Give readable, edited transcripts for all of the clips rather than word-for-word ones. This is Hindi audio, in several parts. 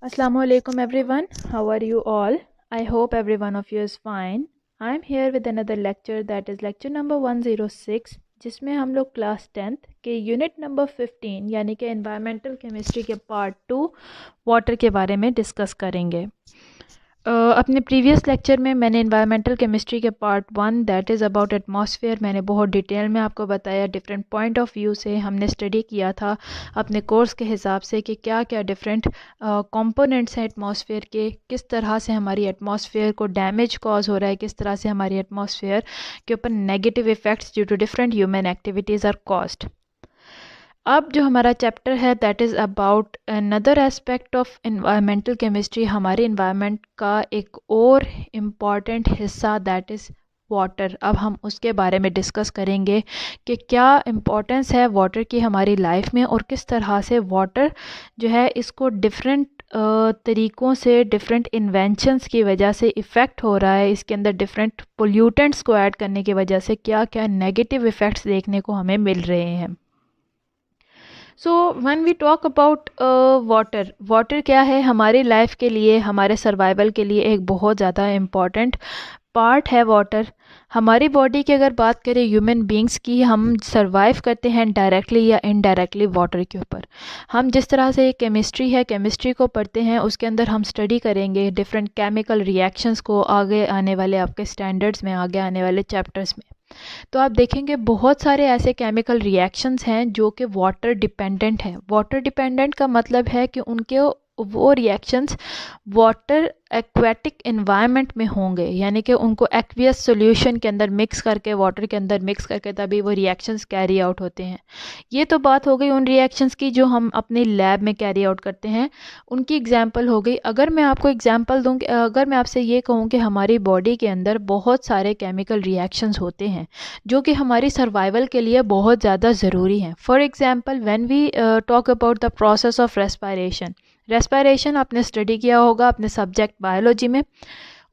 Assalamu alaikum everyone. How are you all? I hope every one of you is fine. I am here with another lecture, that is lecture number 106, जिसमें हम लोग क्लास 10th के यूनिट नंबर 15 यानी कि एनवायरमेंटल केमिस्ट्री के पार्ट 2 वाटर के बारे में डिस्कस करेंगे। अपने प्रीवियस लेक्चर में मैंने एनवायरमेंटल केमिस्ट्री के part 1 that is about atmosphere मैंने बहुत डिटेल में आपको बताया। डिफरेंट पॉइंट ऑफ व्यू से हमने स्टडी किया था अपने कोर्स के हिसाब से कि क्या क्या डिफरेंट कंपोनेंट्स हैं एटमॉस्फेयर के, किस तरह से हमारी एटमॉस्फेयर को डैमेज कॉज हो रहा है, किस तरह से हमारी एटमॉस्फेयर के ऊपर negative effects due to different human activities are caused. अब जो हमारा चैप्टर है that is about another aspect of environmental chemistry, हमारे इन्वायरमेंट का एक और इम्पॉर्टेंट हिस्सा दैट इज़ वाटर। अब हम उसके बारे में डिस्कस करेंगे कि क्या इम्पोर्टेंस है वाटर की हमारी लाइफ में और किस तरह से वाटर जो है इसको डिफरेंट तरीक़ों से, डिफरेंट इन्वेंशंस की वजह से इफ़ेक्ट हो रहा है। इसके अंदर डिफरेंट पोल्यूटेंट्स को ऐड करने की वजह से क्या क्या नेगेटिव इफ़ेक्ट्स देखने को हमें मिल रहे हैं। So when we talk about water क्या है हमारी लाइफ के लिए, हमारे सर्वाइवल के लिए एक बहुत ज़्यादा इम्पॉर्टेंट पार्ट है वाटर। हमारी बॉडी की अगर बात करें ह्यूमन बींग्स की, हम सर्वाइव करते हैं डायरेक्टली या इनडायरेक्टली वाटर के ऊपर। हम जिस तरह से केमिस्ट्री है, केमिस्ट्री को पढ़ते हैं उसके अंदर हम स्टडी करेंगे डिफरेंट केमिकल रिएक्शंस को आगे आने वाले आपके स्टैंडर्ड्स में, आगे आने वाले चैप्टर्स में। तो आप देखेंगे बहुत सारे ऐसे केमिकल रिएक्शंस हैं जो कि वाटर डिपेंडेंट हैं। वाटर डिपेंडेंट का मतलब है कि उनके वो रिएक्शंस वाटर एक्वेटिक एनवायरनमेंट में होंगे, यानी कि उनको एक्वियस सॉल्यूशन के अंदर मिक्स करके, वाटर के अंदर मिक्स करके तभी वो रिएक्शंस कैरी आउट होते हैं। ये तो बात हो गई उन रिएक्शंस की जो हम अपनी लैब में कैरी आउट करते हैं, उनकी एग्जांपल हो गई। अगर मैं आपको एग्जांपल दूं, अगर मैं आपसे ये कहूँ कि हमारी बॉडी के अंदर बहुत सारे केमिकल रिएक्शंस होते हैं जो कि हमारी सर्वाइवल के लिए बहुत ज़्यादा ज़रूरी हैं। For example when we talk about the process of respiration आपने स्टडी किया होगा अपने सब्जेक्ट बायोलॉजी में।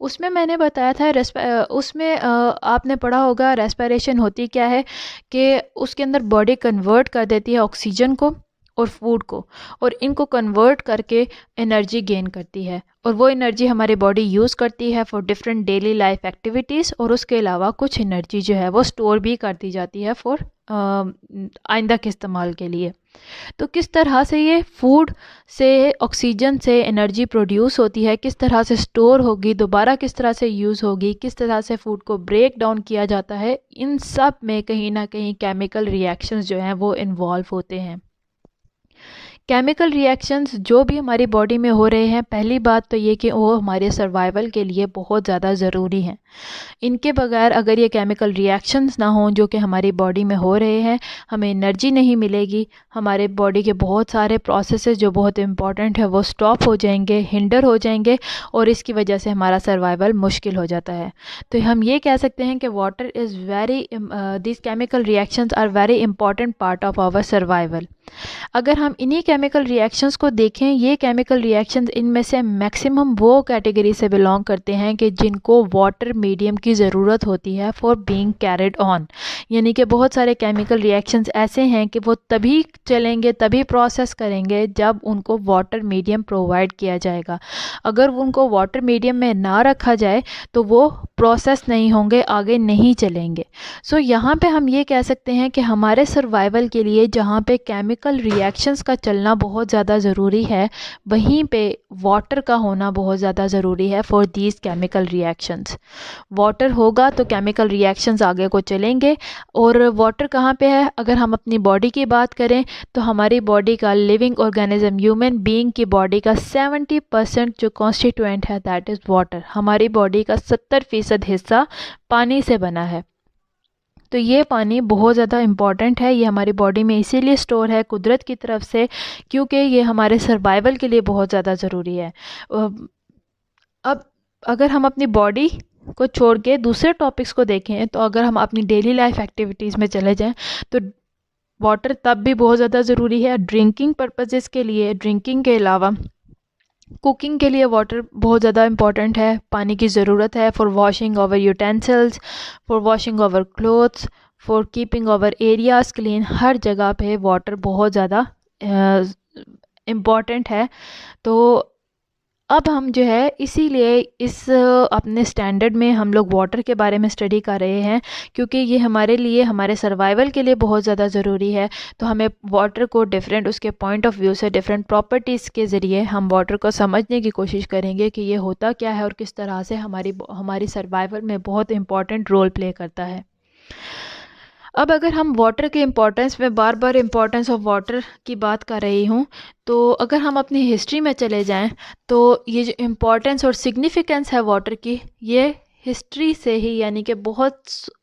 उसमें मैंने बताया था उसमें आपने पढ़ा होगा रेस्पिरेशन होती क्या है कि उसके अंदर बॉडी कन्वर्ट कर देती है ऑक्सीजन को और फूड को, और इनको कन्वर्ट करके एनर्जी गेन करती है, और वो एनर्जी हमारी बॉडी यूज़ करती है for different daily life activities. और उसके अलावा कुछ एनर्जी जो है वो स्टोर भी कर दी जाती है फॉर आइंदा के इस्तेमाल के लिए। तो किस तरह से ये फूड से, ऑक्सीजन से एनर्जी प्रोड्यूस होती है, किस तरह से स्टोर होगी, दोबारा किस तरह से यूज़ होगी, किस तरह से फूड को ब्रेक डाउन किया जाता है, इन सब में कहीं ना कहीं केमिकल रिएक्शंस जो हैं वो इन्वॉल्व होते हैं। केमिकल रिएक्शंस जो भी हमारी बॉडी में हो रहे हैं, पहली बात तो ये कि वो हमारे सर्वाइवल के लिए बहुत ज़्यादा ज़रूरी हैं। इनके बगैर अगर ये केमिकल रिएक्शंस ना हों जो कि हमारी बॉडी में हो रहे हैं, हमें एनर्जी नहीं मिलेगी, हमारे बॉडी के बहुत सारे प्रोसेसेस जो बहुत इंपॉर्टेंट है वो स्टॉप हो जाएंगे, हिंडर हो जाएंगे, और इसकी वजह से हमारा सर्वाइवल मुश्किल हो जाता है। तो हम ये कह सकते हैं कि water is very, this chemical reactions are very important part of our survival. अगर हम इन्हीं केमिकल रिएक्शंस को देखें, ये केमिकल रिएक्शंस इनमें से मैक्सिमम वो कैटेगरी से बिलोंग करते हैं कि जिनको वाटर मीडियम की ज़रूरत होती है फॉर बीइंग कैरिड ऑन। यानी कि बहुत सारे केमिकल रिएक्शंस ऐसे हैं कि वो तभी चलेंगे, तभी प्रोसेस करेंगे जब उनको वाटर मीडियम प्रोवाइड किया जाएगा। अगर उनको वाटर मीडियम में ना रखा जाए तो वो प्रोसेस नहीं होंगे, आगे नहीं चलेंगे। सो यहाँ पे हम ये कह सकते हैं कि हमारे सर्वाइवल के लिए जहाँ पे केमिकल रिएक्शंस का चलना बहुत ज़्यादा ज़रूरी है, वहीं पे वाटर का होना बहुत ज़्यादा ज़रूरी है for these chemical reactions. Water होगा तो केमिकल रिएक्शंस आगे को चलेंगे। और वाटर कहाँ पे है, अगर हम अपनी बॉडी की बात करें तो हमारी बॉडी का, लिविंग ऑर्गेनिज्म ह्यूमन बीइंग की बॉडी का 70% जो कॉन्स्टिट्यूएंट है दैट इज़ वाटर। हमारी बॉडी का 70% हिस्सा पानी से बना है। तो ये पानी बहुत ज़्यादा इम्पॉर्टेंट है, ये हमारी बॉडी में इसीलिए स्टोर है कुदरत की तरफ से, क्योंकि ये हमारे सर्वाइवल के लिए बहुत ज़्यादा ज़रूरी है। अब अगर हम अपनी बॉडी को छोड़ के दूसरे टॉपिक्स को देखें, तो अगर हम अपनी डेली लाइफ एक्टिविटीज़ में चले जाएं तो वाटर तब भी बहुत ज़्यादा ज़रूरी है ड्रिंकिंग पर्पसेस के लिए। ड्रिंकिंग के अलावा कुकिंग के लिए वाटर बहुत ज़्यादा इम्पॉर्टेंट है, पानी की ज़रूरत है for washing our utensils, for washing our clothes, for keeping our areas clean. हर जगह पे वाटर बहुत ज़्यादा इम्पॉर्टेंट है। तो अब हम जो है इसीलिए इस अपने स्टैंडर्ड में हम लोग वाटर के बारे में स्टडी कर रहे हैं, क्योंकि ये हमारे लिए हमारे सर्वाइवल के लिए बहुत ज़्यादा ज़रूरी है। तो हमें वाटर को डिफरेंट उसके पॉइंट ऑफ व्यू से, डिफरेंट प्रॉपर्टीज़ के ज़रिए हम वाटर को समझने की कोशिश करेंगे कि ये होता क्या है और किस तरह से हमारी सर्वाइवल में बहुत इंपॉर्टेंट रोल प्ले करता है। अब अगर हम वाटर के इम्पोर्टेंस में बार बार इम्पोर्टेंस ऑफ वाटर की बात कर रही हूँ, तो अगर हम अपनी हिस्ट्री में चले जाएं तो ये जो इम्पोर्टेंस और सिग्निफिकेंस है वाटर की, ये हिस्ट्री से ही, यानी कि बहुत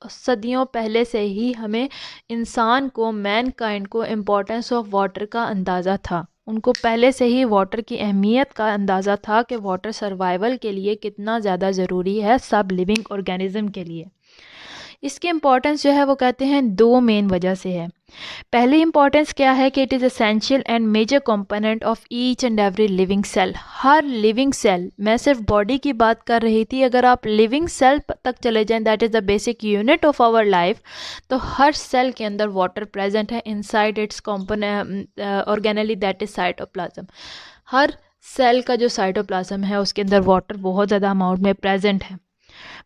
सदियों पहले से ही हमें इंसान को, मैन काइंड को इम्पोर्टेंस ऑफ वाटर का अंदाज़ा था। उनको पहले से ही वाटर की अहमियत का अंदाज़ा था कि वाटर सर्वाइवल के लिए कितना ज़्यादा ज़रूरी है सब लिविंग ऑर्गेनिज्म के लिए। इसकी इम्पोर्टेंस जो है वो कहते हैं दो मेन वजह से है। पहली इम्पोर्टेंस क्या है कि it is essential and major component of each and every living cell. हर लिविंग सेल, मैं सिर्फ बॉडी की बात कर रही थी, अगर आप लिविंग सेल तक चले जाएं, that is the basic unit of our life, तो हर सेल के अंदर वाटर प्रेजेंट है inside its component organelle, that is cytoplasm. हर सेल का जो साइटोप्लाज्म है उसके अंदर वाटर बहुत ज़्यादा अमाउंट में प्रेजेंट है।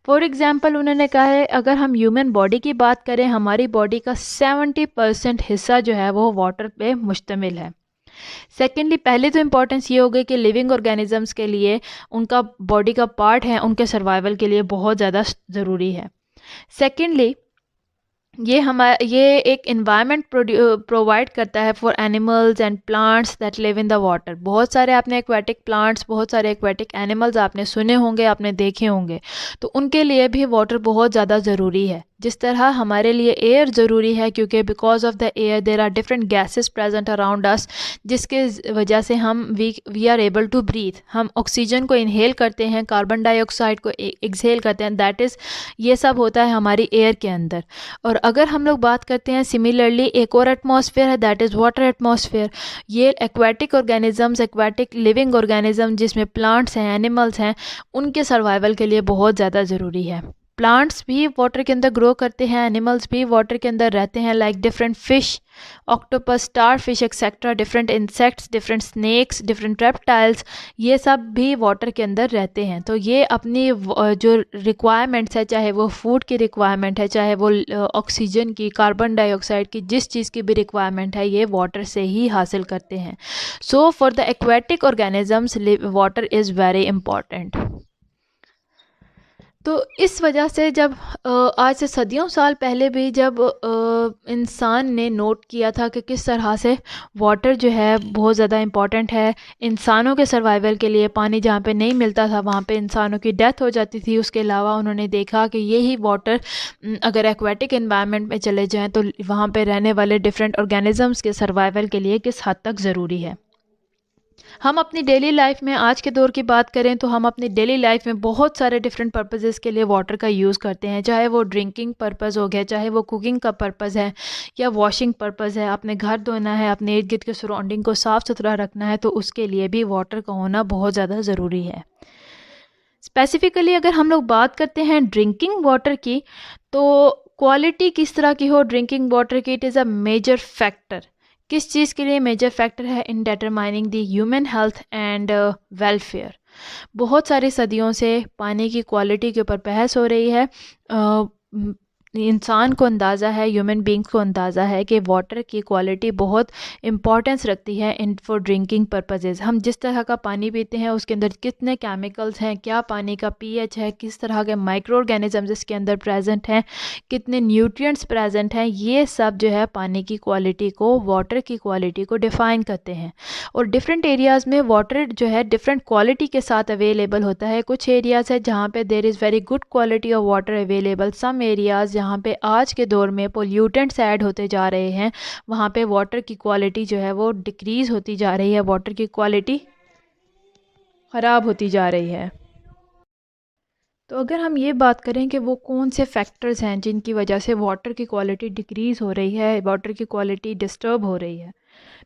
फॉर एग्ज़ाम्पल उन्होंने कहा है, अगर हम ह्यूमन बॉडी की बात करें, हमारी बॉडी का 70% हिस्सा जो है वो वाटर पे मुश्तमिल है। सेकेंडली, पहले तो इम्पॉर्टेंस ये हो गई कि लिविंग ऑर्गेनिजम्स के लिए उनका बॉडी का पार्ट है, उनके सर्वाइवल के लिए बहुत ज़्यादा ज़रूरी है। सेकेंडली, ये एक इन्वायरमेंट प्रोवाइड करता है for animals and plants that live in the water. बहुत सारे आपने एक्वेटिक प्लांट्स, बहुत सारे एक्वेटिक एनिमल्स आपने सुने होंगे, आपने देखे होंगे, तो उनके लिए भी वाटर बहुत ज़्यादा ज़रूरी है। जिस तरह हमारे लिए एयर ज़रूरी है, क्योंकि because of the air there are different gases present around us, जिसके वजह से हम we are able to breathe. हम ऑक्सीजन को इनहेल करते हैं, कार्बन डाइऑक्साइड को एक्सहेल करते हैं, दैट इज़, ये सब होता है हमारी एयर के अंदर। और अगर हम लोग बात करते हैं सिमिलरली, एक और एटमॉस्फेयर है, दैट इज़ वाटर एटमॉस्फेयर। ये aquatic organisms, aquatic living organism जिसमें प्लांट्स हैं, एनिमल्स हैं, उनके सर्वाइवल के लिए बहुत ज़्यादा ज़रूरी है। प्लांट्स भी वाटर के अंदर ग्रो करते हैं, एनिमल्स भी वाटर के अंदर रहते हैं, like different fish, octopus, star fish etcetera, different insects, different snakes, different reptiles, ये सब भी वाटर के अंदर रहते हैं। तो ये अपनी जो रिक्वायरमेंट्स है, चाहे वो फूड की रिक्वायरमेंट है, चाहे वो ऑक्सीजन की, कार्बन डाइऑक्साइड की, जिस चीज़ की भी रिक्वायरमेंट है, ये वाटर से ही हासिल करते हैं। So for the aquatic organisms water is very important. तो इस वजह से जब आज से सदियों साल पहले भी जब इंसान ने नोट किया था कि किस तरह से वाटर जो है बहुत ज़्यादा इम्पॉर्टेंट है इंसानों के सर्वाइवल के लिए, पानी जहाँ पे नहीं मिलता था वहाँ पे इंसानों की डेथ हो जाती थी। उसके अलावा उन्होंने देखा कि यही वाटर अगर एक्वेटिक एनवायरनमेंट में चले जाएँ तो वहाँ पे रहने वाले डिफरेंट ऑर्गेनिजम्स के सर्वाइवल के लिए किस हद तक ज़रूरी है। हम अपनी डेली लाइफ में, आज के दौर की बात करें तो हम अपनी डेली लाइफ में बहुत सारे डिफरेंट पर्पसेस के लिए वाटर का यूज़ करते हैं, चाहे वो ड्रिंकिंग पर्पज़ हो गया, चाहे वो कुकिंग का पर्पज़ है या वॉशिंग पर्पज़ है, अपने घर धोना है, अपने इर्द गिर्द के सराउंडिंग को साफ़ सुथरा रखना है, तो उसके लिए भी वाटर का होना बहुत ज़्यादा ज़रूरी है। स्पेसिफ़िकली अगर हम लोग बात करते हैं ड्रिंकिंग वाटर की, तो क्वालिटी किस तरह की हो ड्रिंकिंग वाटर की, it is a major factor. किस चीज़ के लिए मेजर फैक्टर है? In determining the human health and welfare. बहुत सारी सदियों से पानी की क्वालिटी के ऊपर बहस हो रही है। इंसान को अंदाज़ा है, ह्यूमन बींग्स को अंदाज़ा है कि वाटर की क्वालिटी बहुत इंपॉर्टेंस रखती है इन फॉर ड्रिंकिंग पर्पसेस। हम जिस तरह का पानी पीते हैं उसके अंदर कितने केमिकल्स हैं, क्या पानी का पीएच है, किस तरह के माइक्रो ऑर्गेनिजम्स इसके अंदर प्रेजेंट हैं, कितने न्यूट्रिएंट्स प्रेजेंट हैं, ये सब जो है पानी की क्वालिटी को, वाटर की क्वालिटी को डिफ़ाइन करते हैं। और डिफरेंट एरियाज़ में वाटर जो है डिफरेंट क्वालिटी के साथ अवेलेबल होता है। कुछ एरियाज़ है जहाँ पे there is very good quality of water available. Some areas जहाँ पे आज के दौर में पोल्यूटेंट्स ऐड होते जा रहे हैं, वहाँ पे वाटर की क्वालिटी जो है वो डिक्रीज़ होती जा रही है, वाटर की क्वालिटी ख़राब होती जा रही है। तो अगर हम ये बात करें कि वो कौन से फैक्टर्स हैं जिनकी वजह से वाटर की क्वालिटी डिक्रीज़ हो रही है, वाटर की क्वालिटी डिस्टर्ब हो रही है,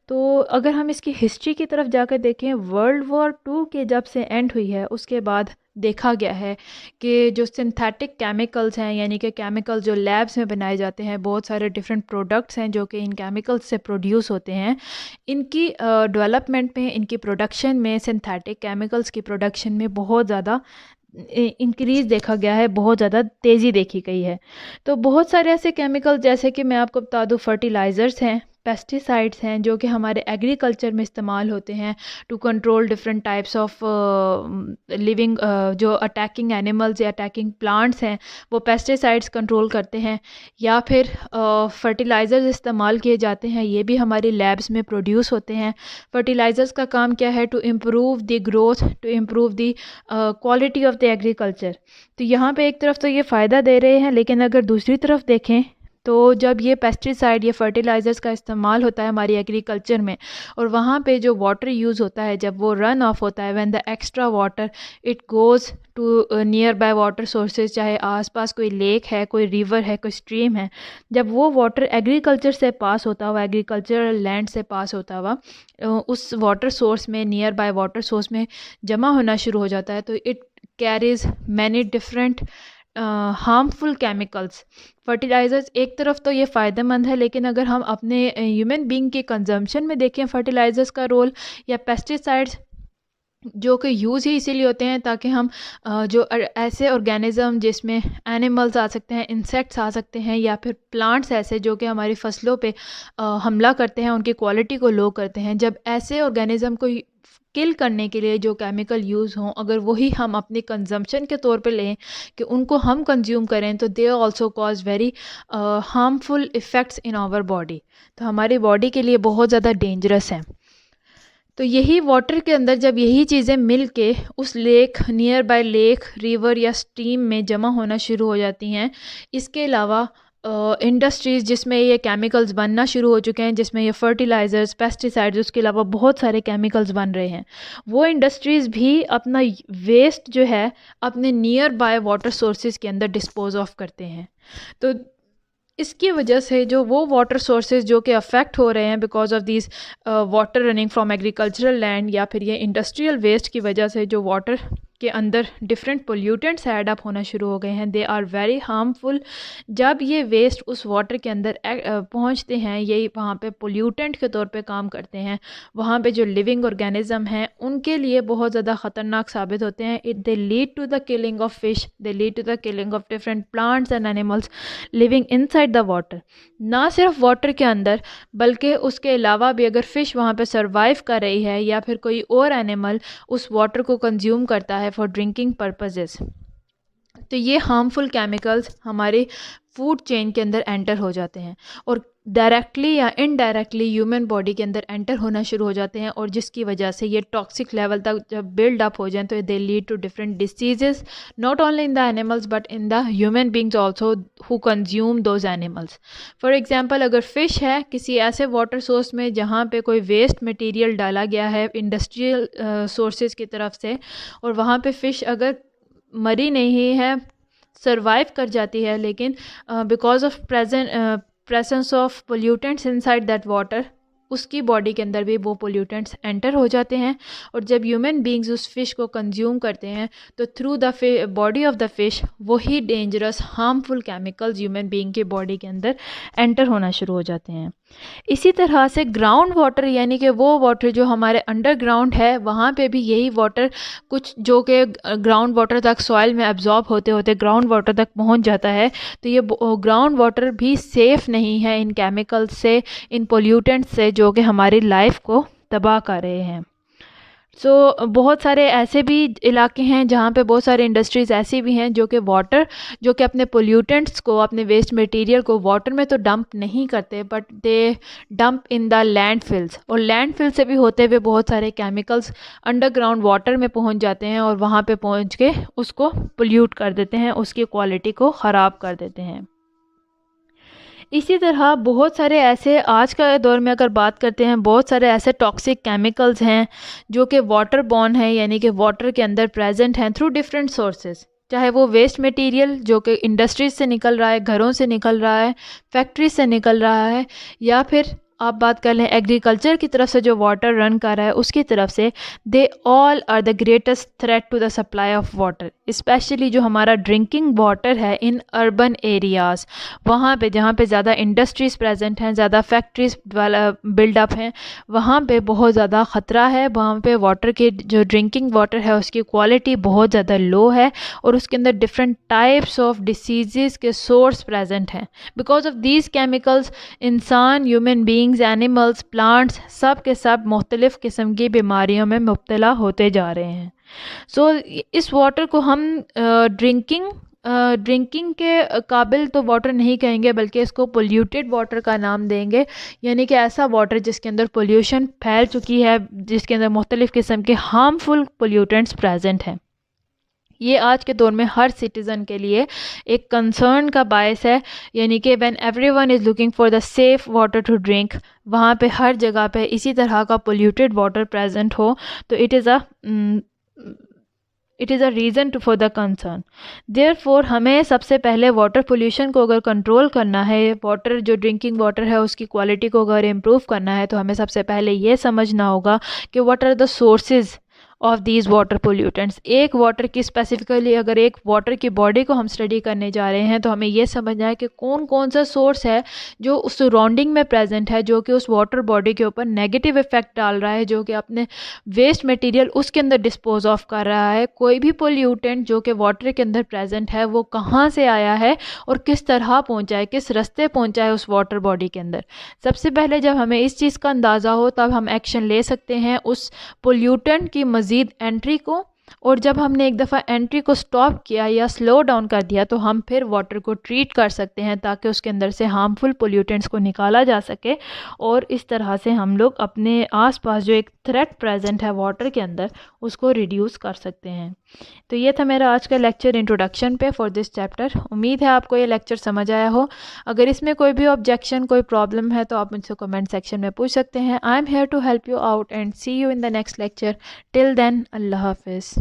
तो अगर हम इसकी हिस्ट्री की तरफ जाकर देखें, वर्ल्ड वॉर टू के जब से एंड हुई है उसके बाद देखा गया है कि जो सिंथेटिक केमिकल्स हैं, यानी कि केमिकल जो लैब्स में बनाए जाते हैं, बहुत सारे डिफरेंट प्रोडक्ट्स हैं जो कि इन केमिकल्स से प्रोड्यूस होते हैं, इनकी डेवलपमेंट में, इनकी प्रोडक्शन में, सिंथेटिक केमिकल्स की प्रोडक्शन में बहुत ज़्यादा इंक्रीज़ देखा गया है, बहुत ज़्यादा तेज़ी देखी गई है। तो बहुत सारे ऐसे केमिकल, जैसे कि मैं आपको बता दूं, फर्टिलाइज़र्स हैं, पेस्टिसाइड्स हैं, जो कि हमारे एग्रीकल्चर में इस्तेमाल होते हैं to control different types of living, जो अटैकिंग एनिमल्स या अटैकिंग प्लांट्स हैं वो पेस्टिसाइड्स कंट्रोल करते हैं। या फिर फर्टिलाइज़र्स इस्तेमाल किए जाते हैं, ये भी हमारी लैब्स में प्रोड्यूस होते हैं। फर्टिलाइज़र्स का काम क्या है? To improve the growth, to improve the quality of the agriculture. तो यहाँ पे एक तरफ तो ये फ़ायदा दे रहे हैं, लेकिन अगर दूसरी तरफ देखें तो जब ये पेस्टिसाइड या फर्टिलाइज़र्स का इस्तेमाल होता है हमारी एग्रीकल्चर में, और वहाँ पे जो वाटर यूज़ होता है, जब वो रन ऑफ होता है, when the extra water it goes to nearby water sources, चाहे आसपास कोई लेक है, कोई रिवर है, कोई स्ट्रीम है, जब वो वाटर एग्रीकल्चर से पास होता हुआ, एग्रीकल्चरल लैंड से पास होता हुआ उस वाटर सोर्स में, नियर बाय वाटर सोर्स में जमा होना शुरू हो जाता है, तो it carries many different harmful chemicals. Fertilizers एक तरफ तो ये फ़ायदेमंद है, लेकिन अगर हम अपने ह्यूमन बीइंग के कंजम्पशन में देखें फर्टिलाइज़र्स का रोल, या पेस्टिसाइड्स जो कि यूज़ ही इसीलिए होते हैं ताकि हम जो ऐसे ऑर्गेनिज़म जिसमें एनिमल्स आ सकते हैं, इंसेक्ट्स आ सकते हैं, या फिर प्लांट्स ऐसे जो कि हमारी फसलों पे हमला करते हैं, उनकी क्वालिटी को लो करते हैं, जब ऐसे ऑर्गेनिज़म को किल करने के लिए जो केमिकल यूज़ हों, अगर वही हम अपने कंजम्पशन के तौर पे लें कि उनको हम कंज्यूम करें, तो they also cause very harmful effects in our body. तो हमारी बॉडी के लिए बहुत ज़्यादा डेंजरस है। तो यही वाटर के अंदर जब यही चीज़ें मिल के उस lake, near by lake, river या स्ट्रीम में जमा होना शुरू हो जाती हैं, इसके अलावा इंडस्ट्रीज़ जिसमें ये केमिकल्स बनना शुरू हो चुके हैं, जिसमें ये फर्टिलाइज़र्स, पेस्टिसाइड्स, उसके अलावा बहुत सारे केमिकल्स बन रहे हैं, वो इंडस्ट्रीज़ भी अपना वेस्ट जो है अपने नियर बाय वाटर सोर्सेज के अंदर डिस्पोज ऑफ करते हैं। तो इसकी वजह से जो वो वाटर सोर्सेज जो कि अफेक्ट हो रहे हैं because of this water running from agricultural land, या फिर ये इंडस्ट्रियल वेस्ट की वजह से जो वाटर के अंदर डिफरेंट पोल्यूटेंट्स ऐड अप होना शुरू हो गए हैं, दे आर वेरी हार्मफुल। जब ये वेस्ट उस वाटर के अंदर पहुंचते हैं, यही वहाँ पे पोल्यूटेंट के तौर पे काम करते हैं, वहाँ पे जो लिविंग ऑर्गेनिज्म हैं उनके लिए बहुत ज़्यादा ख़तरनाक साबित होते हैं। It they lead to the killing of fish, they lead to the killing of different plants and animals living inside the water. ना सिर्फ वाटर के अंदर, बल्कि उसके अलावा भी अगर फ़िश वहाँ पे सरवाइव कर रही है, या फिर कोई और एनिमल उस वाटर को कंज्यूम करता है फॉर ड्रिंकिंग पर्पसेस, तो ये हार्मफुल केमिकल्स हमारे फूड चेन के अंदर एंटर हो जाते हैं, और डायरेक्टली या इनडायरेक्टली ह्यूमन बॉडी के अंदर एंटर होना शुरू हो जाते हैं, और जिसकी वजह से ये टॉक्सिक लेवल तक जब बिल्ड अप हो जाएं तो they lead to different diseases, not only in the animals but in the human beings also who consume those animals. For example, अगर फ़िश है किसी ऐसे वाटर सोर्स में जहाँ पे कोई वेस्ट मटीरियल डाला गया है इंडस्ट्रियल सोर्सेज की तरफ से, और वहाँ पे फ़िश अगर मरी नहीं है, सरवाइव कर जाती है, लेकिन because of presence of pollutants inside that water, उसकी बॉडी के अंदर भी वो पोल्यूटेंट्स एंटर हो जाते हैं, और जब ह्यूमन बींग्स उस फिश को कंज्यूम करते हैं तो through the body of the fish वही dangerous harmful chemicals human being के बॉडी के अंदर एंटर होना शुरू हो जाते हैं। इसी तरह से ग्राउंड वाटर, यानी कि वो वाटर जो हमारे अंडरग्राउंड है, वहाँ पे भी यही वाटर कुछ जो कि ग्राउंड वाटर तक सॉइल में एब्जॉर्ब होते होते ग्राउंड वाटर तक पहुँच जाता है, तो ये ग्राउंड वाटर भी सेफ़ नहीं है इन केमिकल्स से, इन पोल्यूटेंट्स से जो कि हमारी लाइफ को तबाह कर रहे हैं। बहुत सारे ऐसे भी इलाके हैं जहाँ पे बहुत सारे इंडस्ट्रीज़ ऐसी भी हैं जो कि वाटर, जो कि अपने पोल्यूटेंट्स को, अपने वेस्ट मटेरियल को वाटर में तो डंप नहीं करते, but they dump in the landfills, और लैंडफिल से भी होते हुए बहुत सारे केमिकल्स अंडरग्राउंड वाटर में पहुँच जाते हैं, और वहाँ पे पहुँच के उसको पोल्यूट कर देते हैं, उसकी क्वालिटी को ख़राब कर देते हैं। इसी तरह बहुत सारे ऐसे, आज का दौर में अगर बात करते हैं, बहुत सारे ऐसे टॉक्सिक केमिकल्स हैं जो कि वाटर बॉर्न है, यानी कि वाटर के अंदर प्रेजेंट हैं थ्रू डिफरेंट सोर्सेज, चाहे वो वेस्ट मटेरियल जो कि इंडस्ट्रीज से निकल रहा है, घरों से निकल रहा है, फैक्ट्रीज से निकल रहा है, या फिर आप बात कर लें एग्रीकल्चर की तरफ से जो वाटर रन कर रहा है उसकी तरफ से, they all are the greatest threat to the supply of water. Specially जो हमारा ड्रिंकिंग वाटर है इन अर्बन एरियाज़, वहाँ पे जहाँ पे ज़्यादा इंडस्ट्रीज़ प्रेजेंट हैं, ज़्यादा फैक्ट्रीज बिल्डअप हैं, वहाँ पे बहुत ज़्यादा ख़तरा है। वहाँ पे वाटर के जो ड्रिंकिंग वाटर है उसकी क्वालिटी बहुत ज़्यादा लो है और उसके अंदर डिफरेंट टाइप्स ऑफ डिसीज़ के सोर्स प्रेजेंट हैं। बिकॉज ऑफ दीज केमिकल्स इंसान, ह्यूमन बींग्स, एनिमल्स, प्लांट्स सब के सब मुख्तलिफ़ किस्म की बीमारियों में मुब्तला होते जा रहे हैं। सो इस वाटर को हम ड्रिंकिंग के काबिल तो वाटर नहीं कहेंगे, बल्कि इसको पोल्यूटेड वाटर का नाम देंगे। यानी कि ऐसा वाटर जिसके अंदर पोल्यूशन फैल चुकी है, जिसके अंदर मुख्तलिफ़ किस्म के हार्मफुल पोल्यूटेंट्स प्रेजेंट हैं। ये आज के दौर में हर सिटीज़न के लिए एक कंसर्न का बायस है। यानी कि when everyone is looking for the safe water to drink, वहाँ पे हर जगह पे इसी तरह का पोल्यूटेड वाटर प्रेजेंट हो तो it is a reason to for the concern. Therefore हमें सबसे पहले वाटर पोल्यूशन को अगर कंट्रोल करना है, वाटर जो ड्रिंकिंग वाटर है उसकी क्वालिटी को अगर इम्प्रूव करना है, तो हमें सबसे पहले ये समझना होगा कि what are the sources of these water pollutants. एक वाटर की स्पेसिफिकली अगर एक वाटर की बॉडी को हम स्टडी करने जा रहे हैं तो हमें यह समझना है कि कौन कौन सा सोर्स है जो उस सराउंडिंग में प्रेजेंट है, जो कि उस वाटर बॉडी के ऊपर नेगेटिव इफेक्ट डाल रहा है, जो कि अपने वेस्ट मटेरियल उसके अंदर डिस्पोज ऑफ कर रहा है। कोई भी पोल्यूटेंट जो कि वाटर के अंदर प्रेजेंट है वो कहाँ से आया है और किस तरह पहुँचा है, किस रास्ते पहुँचा है उस वाटर बॉडी के अंदर। सबसे पहले जब हमें इस चीज़ का अंदाज़ा हो तब हम एक्शन ले सकते हैं उस पोल्यूटेंट की मज़ीद एंट्री को, और जब हमने एक दफ़ा एंट्री को स्टॉप किया या स्लो डाउन कर दिया तो हम फिर वाटर को ट्रीट कर सकते हैं ताकि उसके अंदर से हार्मफुल पोल्यूटेंट्स को निकाला जा सके, और इस तरह से हम लोग अपने आसपास जो एक थ्रेट प्रेजेंट है वाटर के अंदर उसको रिड्यूस कर सकते हैं। तो ये था मेरा आज का लेक्चर इंट्रोडक्शन पे फॉर दिस चैप्टर। उम्मीद है आपको ये लेक्चर समझ आया हो। अगर इसमें कोई भी ऑब्जेक्शन, कोई प्रॉब्लम है तो आप मुझसे कमेंट सेक्शन में पूछ सकते हैं। I am here to help you out and see you in the next lecture. Till then, अल्लाह हाफिज़।